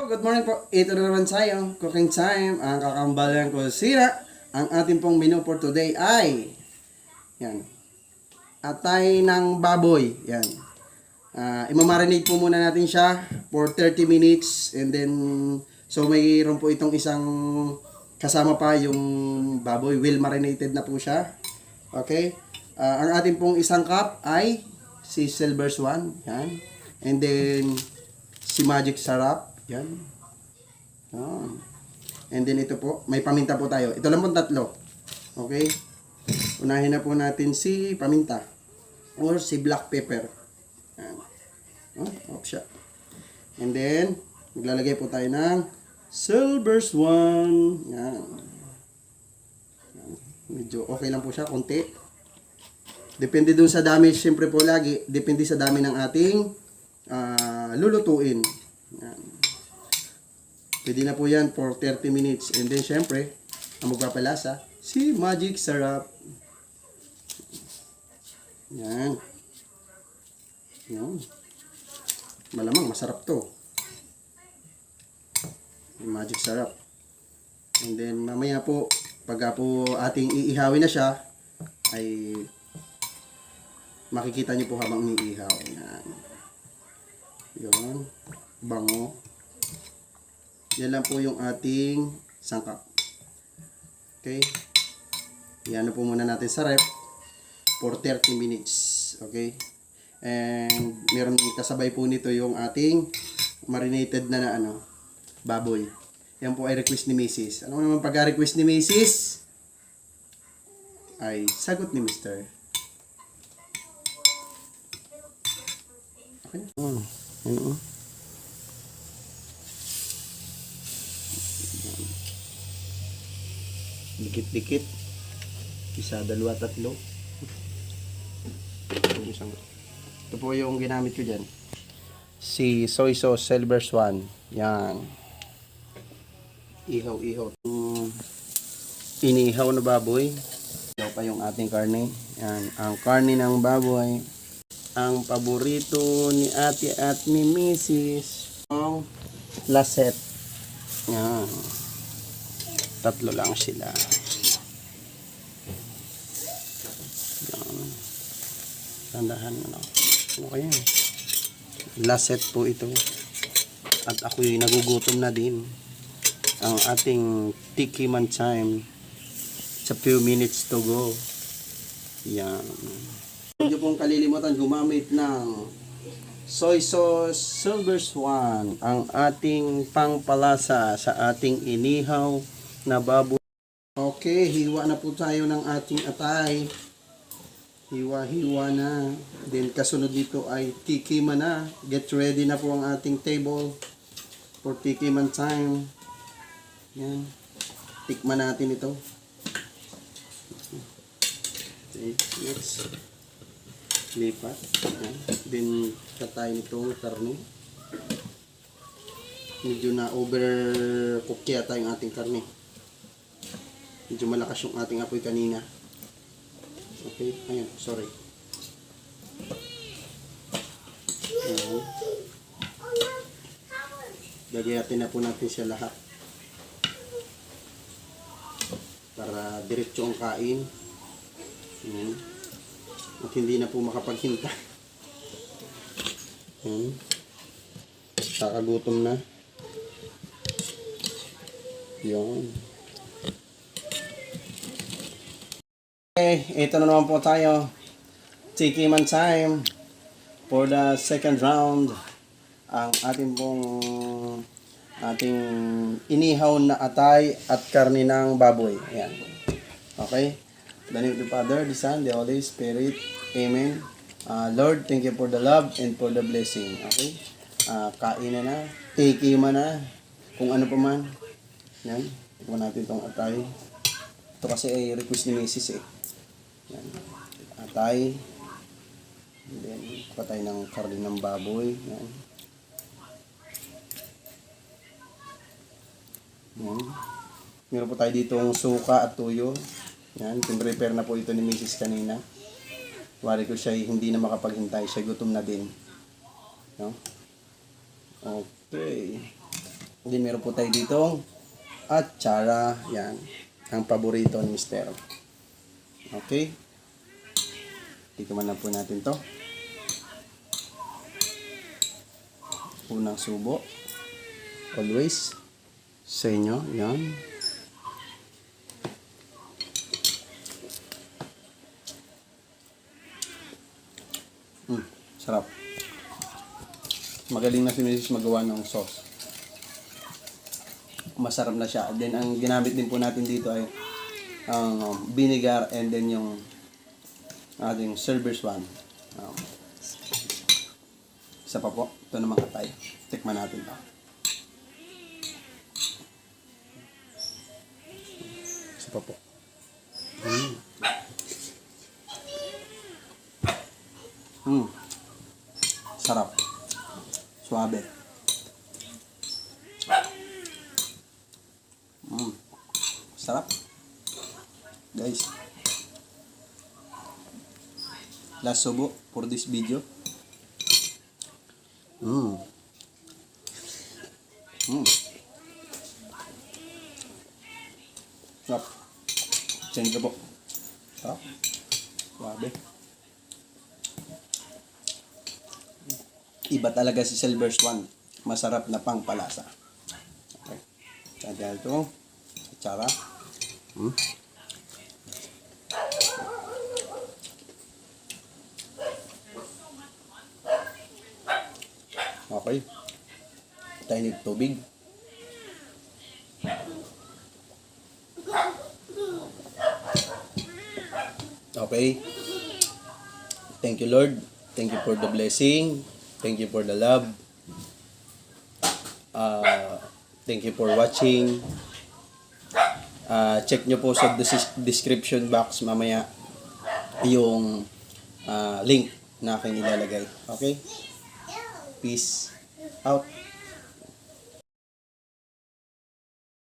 Good morning po. Ito na naman tayo. Cooking time. Ang kakambalan ko sira. Ang ating pong menu for today ay yan. Atay ng baboy. Yan. Imamarinate po muna natin siya for 30 minutes and then so mayroon po itong isang kasama pa yung baboy. Well marinated na po siya. Okay? Ang ating pong isang cup ay si Silver Swan. Yan. And then si Magic Sarap. Yan. Yan. And then ito po, may paminta po tayo. Ito lang po tatlo. Okay? Unahin na po natin si paminta or si black pepper. Yan. Off siya. And then, maglalagay po tayo ng Silver Swan. Yan. Yan. Medyo okay lang po siya, konti. Depende dun sa dami, siyempre po lagi, depende sa dami ng ating lulutuin. Yan. Pwede na po yan for 30 minutes. And then, syempre, ang magpapalasa, si Magic Sarap. Yan. Yan. Malamang, masarap to. Magic Sarap. And then, mamaya po, pagka po ating iihawin na siya, ay makikita niyo po habang iniihaw. Yan. Yun. Bango. Yan lang po yung ating sangkap. Okay? Yan po muna natin sa ref for 30 minutes. Okay? And meron kasabay po nito yung ating marinated na baboy. Yan po ay request ni Mrs. Ano naman pagka-request ni Mrs. ay sagot ni Mr. Okay? Dikit-dikit. Isa, dalawa, tatlo. Ito po yung ginamit ko dyan. Si soy sauce Silver Swan. Yan. Ihaw-ihaw. Inihaw na baboy. Ihaw pa yung ating karne. Yan. Ang karne ng baboy. Ang paborito ni ate at ni Mrs. Ang laset. Yan. Tatlo lang sila. Tandahan mo na. Okay. Last set po ito. At ako'y nagugutom na din. Ang ating tikiman time. It's a few minutes to go. Yan. Huwag niyo pong kalilimutan gumamit ng soy sauce Silver Swan. Ang ating pangpalasa sa ating inihaw na baboy. Okay, hiwa na po tayo ng ating atay. Hiwa-hiwa na. Then kasunod dito ay tikiman na. Get ready na po ang ating table for tikiman time. Yan. Tikman natin ito. Okay, next. Lipat. Yan. Then katay nitong karne. Medyo na overcook yata yung ating karne. Medyo malakas yung ating apoy kanina. Okay, ayun, sorry. Ayan. Lagyan na po natin siya lahat. Para diretso ang kain. Ayan. At hindi na po makapaghintay. Ayan. Kakagutom na. Ayan. Okay, ito na naman po tayo. Tikiman time for the second round. Ang ating inihaw na atay at karne ng baboy. Ayan. Okay? In the name of the Father, the Son, the Holy Spirit. Amen. Lord, thank you for the love and for the blessing. Okay? Kain na. Tikiman na. Kung ano pa man. Ayan. Tignan natin itong atay. Ito kasi ay request ni Mrs. Yan. Atay. And then, patay ng karne ng baboy. Yan. Yan. Meron po tayo dito ang suka at tuyo. Yan. Pin-prepare na po ito ni Mrs. kanina. Wari ko siya hindi na makapaghintay. Siya gutom na din. No? Okay. Then meron po tayo ditong atsara. Yan. Ang paborito ni Mister. Okay. Tikman na po natin to. Unang subo. Always. Sa inyo. Yan. Sarap. Magaling na si Mrs. magawa ng sauce. Masarap na siya. Then, ang ginamit din po natin dito ay ang vinegar and then yung ating server's one. Isa pa po. Ito naman katay. Tikman natin ito. Isa pa po. Sarap. Suabe. Sarap. Guys. Last subo for this video. Sarap. Change po. Sarap. Suabe. Iba talaga si Silver's One. Masarap na pangpalasa. Okay. Kaya ito. Atsara. Okay. Tayo ng tubig. Okay. Thank you, Lord. Thank you for the blessing. Thank you for the love. Thank you for watching. Check nyo po sa description box mamaya yung link na aking ilalagay. Okay? Peace out.